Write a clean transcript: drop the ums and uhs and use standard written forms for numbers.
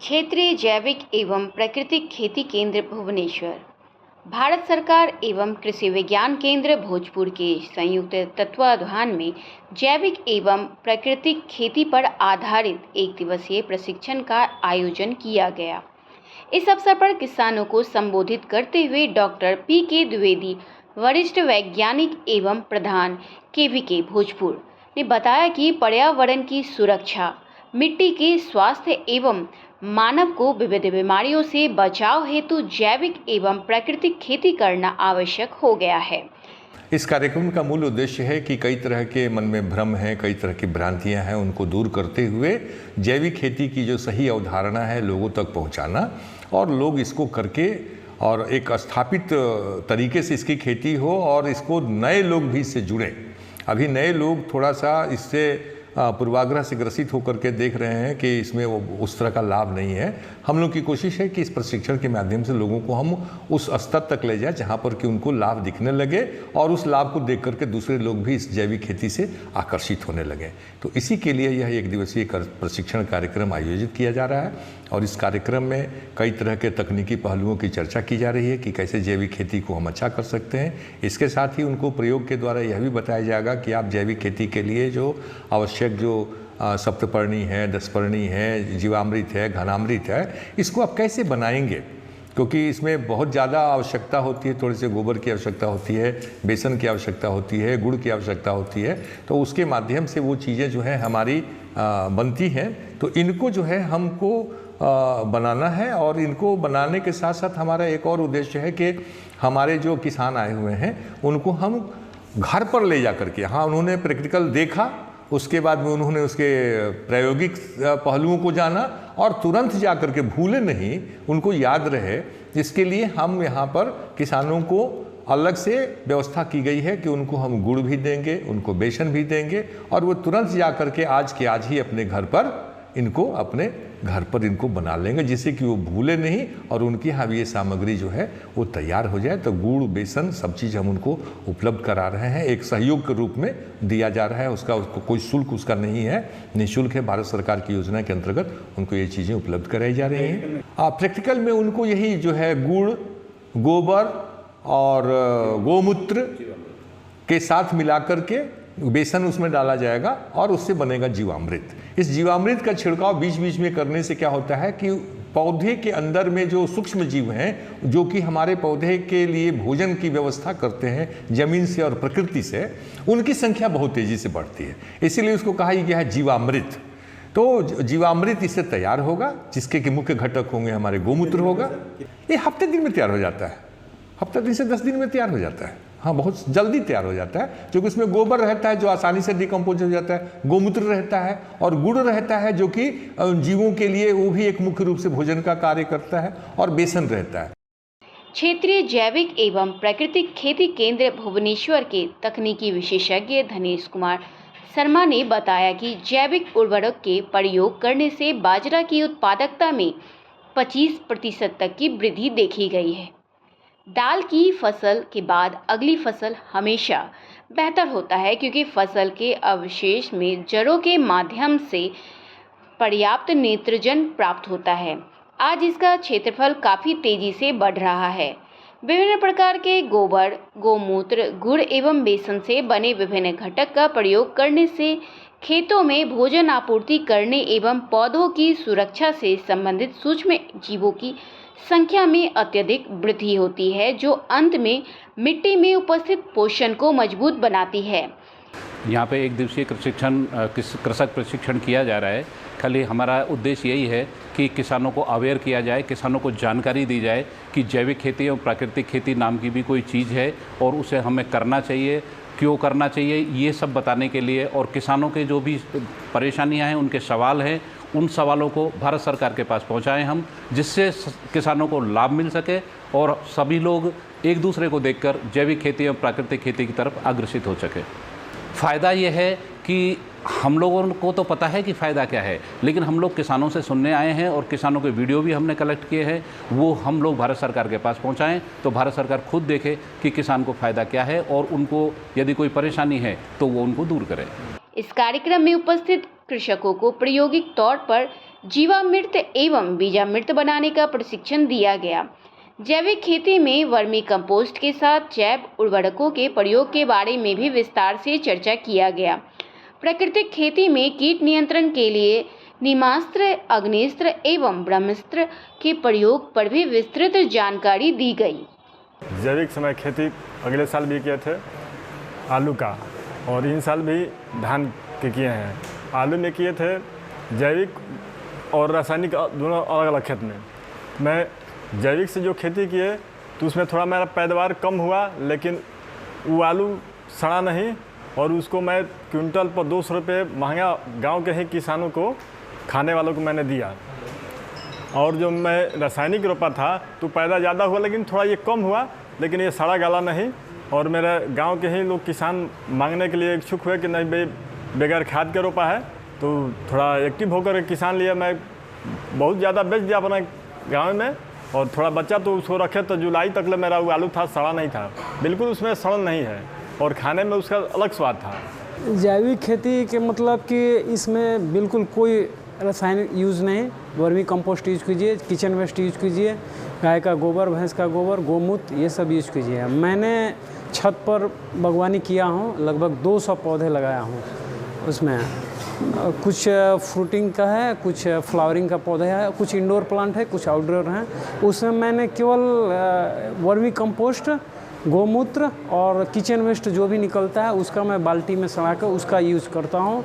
क्षेत्रीय जैविक एवं प्राकृतिक खेती केंद्र भुवनेश्वर, भारत सरकार एवं कृषि विज्ञान केंद्र भोजपुर के संयुक्त तत्वावधान में जैविक एवं प्राकृतिक खेती पर आधारित एक दिवसीय प्रशिक्षण का आयोजन किया गया। इस अवसर पर किसानों को संबोधित करते हुए डॉक्टर पी.के. द्विवेदी, वरिष्ठ वैज्ञानिक एवं प्रधान केवीके भोजपुर, ने बताया कि पर्यावरण की सुरक्षा, मिट्टी के स्वास्थ्य एवं मानव को विविध बीमारियों से बचाव हेतु जैविक एवं प्राकृतिक खेती करना आवश्यक हो गया है। इस कार्यक्रम का मूल उद्देश्य है कि कई तरह के मन में भ्रम हैं, कई तरह की भ्रांतियां हैं, उनको दूर करते हुए जैविक खेती की जो सही अवधारणा है लोगों तक पहुंचाना और लोग इसको करके और एक स्थापित तरीके से इसकी खेती हो और इसको नए लोग भी इससे जुड़ें। अभी नए लोग थोड़ा सा इससे पूर्वाग्रह से ग्रसित होकर के देख रहे हैं कि इसमें वो उस तरह का लाभ नहीं है। हम लोग की कोशिश है कि इस प्रशिक्षण के माध्यम से लोगों को हम उस स्तर तक ले जाए जहाँ पर कि उनको लाभ दिखने लगे और उस लाभ को देख करके दूसरे लोग भी इस जैविक खेती से आकर्षित होने लगे। तो इसी के लिए यह एक दिवसीय प्रशिक्षण कार्यक्रम आयोजित किया जा रहा है और इस कार्यक्रम में कई तरह के तकनीकी पहलुओं की चर्चा की जा रही है कि कैसे जैविक खेती को हम अच्छा कर सकते हैं। इसके साथ ही उनको प्रयोग के द्वारा यह भी बताया जाएगा कि आप जैविक खेती के लिए जो आवश्यक जो सप्तपर्णी है, दसपर्णी है, जीवामृत है, घनामृत है, इसको आप कैसे बनाएंगे, क्योंकि इसमें बहुत ज़्यादा आवश्यकता होती है। थोड़े से गोबर की आवश्यकता होती है, बेसन की आवश्यकता होती है, गुड़ की आवश्यकता होती है। तो उसके माध्यम से वो चीज़ें जो है हमारी बनती हैं। तो इनको जो है हमको बनाना है और इनको बनाने के साथ साथ हमारा एक और उद्देश्य है कि हमारे जो किसान आए हुए हैं उनको हम घर पर ले जा करके, हाँ, उन्होंने प्रैक्टिकल देखा, उसके बाद में उन्होंने उसके प्रायोगिक पहलुओं को जाना और तुरंत जा कर के भूले नहीं, उनको याद रहे। इसके लिए हम यहाँ पर किसानों को अलग से व्यवस्था की गई है कि उनको हम गुड़ भी देंगे, उनको बेसन भी देंगे और वो तुरंत जा कर के आज के आज ही अपने घर पर इनको बना लेंगे, जिससे कि वो भूले नहीं और उनकी यहाँ भी ये सामग्री जो है वो तैयार हो जाए। तो गुड़, बेसन सब चीज़ हम उनको उपलब्ध करा रहे हैं, एक सहयोग के रूप में दिया जा रहा है। उसको कोई शुल्क उसका नहीं है, निःशुल्क है। भारत सरकार की योजना के अंतर्गत उनको ये चीज़ें उपलब्ध कराई जा रही हैं। प्रैक्टिकल में उनको यही जो है गुड़, गोबर और गोमूत्र के साथ मिला करके बेसन उसमें डाला जाएगा और उससे बनेगा जीवामृत। इस जीवामृत का छिड़काव बीच बीच में करने से क्या होता है कि पौधे के अंदर में जो सूक्ष्म जीव हैं, जो कि हमारे पौधे के लिए भोजन की व्यवस्था करते हैं जमीन से और प्रकृति से, उनकी संख्या बहुत तेजी से बढ़ती है। इसीलिए उसको कहा गया है जीवामृत। तो जीवामृत इससे तैयार होगा, जिसके कि मुख्य घटक होंगे हमारे गोमूत्र होगा। ये हफ्ते दिन में तैयार हो जाता है, हफ्ते दिन से 10 दिन में तैयार हो जाता है। हाँ, बहुत जल्दी तैयार हो जाता है, क्योंकि इसमें गोबर रहता है जो आसानी से डिकम्पोज हो जाता है, गोमूत्र रहता है और गुड़ रहता है जो कि जीवों के लिए वो भी एक मुख्य रूप से भोजन का कार्य करता है, और बेसन रहता है। क्षेत्रीय जैविक एवं प्राकृतिक खेती केंद्र भुवनेश्वर के तकनीकी विशेषज्ञ धनेश कुमार शर्मा ने बताया कि जैविक उर्वरक के प्रयोग करने से बाजरा की उत्पादकता में 25% तक की वृद्धि देखी गई है। दाल की फसल के बाद अगली फसल हमेशा बेहतर होता है, क्योंकि फसल के अवशेष में जड़ों के माध्यम से पर्याप्त नाइट्रोजन प्राप्त होता है। आज इसका क्षेत्रफल काफ़ी तेजी से बढ़ रहा है। विभिन्न प्रकार के गोबर, गोमूत्र, गुड़ एवं बेसन से बने विभिन्न घटक का प्रयोग करने से खेतों में भोजन आपूर्ति करने एवं पौधों की सुरक्षा से संबंधित सूक्ष्म जीवों की संख्या में अत्यधिक वृद्धि होती है, जो अंत में मिट्टी में उपस्थित पोषण को मजबूत बनाती है। यहाँ पे एक दिवसीय कृषक प्रशिक्षण किया जा रहा है। खाली हमारा उद्देश्य यही है कि किसानों को अवेयर किया जाए, किसानों को जानकारी दी जाए कि जैविक खेती और प्राकृतिक खेती नाम की भी कोई चीज़ है और उसे हमें करना चाहिए, क्यों करना चाहिए, ये सब बताने के लिए, और किसानों के जो भी परेशानियां हैं, उनके सवाल हैं, उन सवालों को भारत सरकार के पास पहुंचाएं हम, जिससे किसानों को लाभ मिल सके और सभी लोग एक दूसरे को देखकर जैविक खेती और प्राकृतिक खेती की तरफ अग्रसित हो सके। फ़ायदा ये है कि हम लोगों को तो पता है कि फ़ायदा क्या है, लेकिन हम लोग किसानों से सुनने आए हैं और किसानों के वीडियो भी हमने कलेक्ट किए हैं, वो हम लोग भारत सरकार के पास पहुंचाएं तो भारत सरकार खुद देखे कि किसान को फ़ायदा क्या है और उनको यदि कोई परेशानी है तो वो उनको दूर करे। इस कार्यक्रम में उपस्थित कृषकों को प्रायोगिक तौर पर जीवामृत एवं बीजामृत बनाने का प्रशिक्षण दिया गया। जैविक खेती में वर्मी कंपोस्ट के साथ जैव उर्वरकों के प्रयोग के बारे में भी विस्तार से चर्चा किया गया। प्राकृतिक खेती में कीट नियंत्रण के लिए नीमास्त्र, अग्निस्त्र एवं ब्रह्मास्त्र के प्रयोग पर भी विस्तृत जानकारी दी गई। जैविक समय खेती अगले साल भी किए थे आलू का, और इन साल भी धान के किए हैं। आलू में किए थे जैविक और रासायनिक दोनों अलग अलग खेत में। मैं जैविक से जो खेती किए तो उसमें थोड़ा मेरा पैदावार कम हुआ, लेकिन वो आलू सड़ा नहीं, और उसको मैं क्विंटल पर 200 रुपये महंगा गांव के ही किसानों को, खाने वालों को मैंने दिया। और जो मैं रासायनिक रोपा था तो पैदा ज़्यादा हुआ, लेकिन थोड़ा ये कम हुआ, लेकिन ये सड़ा गला नहीं। और मेरे गांव के ही लोग किसान मांगने के लिए इच्छुक हुए कि नहीं भाई बगैर खाद के रोपा है, तो थोड़ा एक्टिव होकर किसान लिए मैं बहुत ज़्यादा बेच दिया अपने गाँव में। और थोड़ा बच्चा तो उसको रखे तो जुलाई तक ले मेरा वो आलू था, सड़ा नहीं था, बिल्कुल उसमें सड़न नहीं है, और खाने में उसका अलग स्वाद था। जैविक खेती के मतलब कि इसमें बिल्कुल कोई रासायनिक यूज़ नहीं। वर्मी कंपोस्ट यूज़ कीजिए, किचन वेस्ट यूज़ कीजिए, गाय का गोबर, भैंस का गोबर, गोमूत्र, ये सब यूज़ कीजिए। मैंने छत पर बागवानी किया हूँ, लगभग 200 पौधे लगाया हूँ। उसमें कुछ फ्रूटिंग का है, कुछ फ्लावरिंग का पौधा है, कुछ इंडोर प्लांट है, कुछ आउटडोर हैं। उसमें मैंने केवल वर्मी कंपोस्ट, गोमूत्र और किचन वेस्ट जो भी निकलता है उसका मैं बाल्टी में सड़ा कर उसका यूज़ करता हूँ।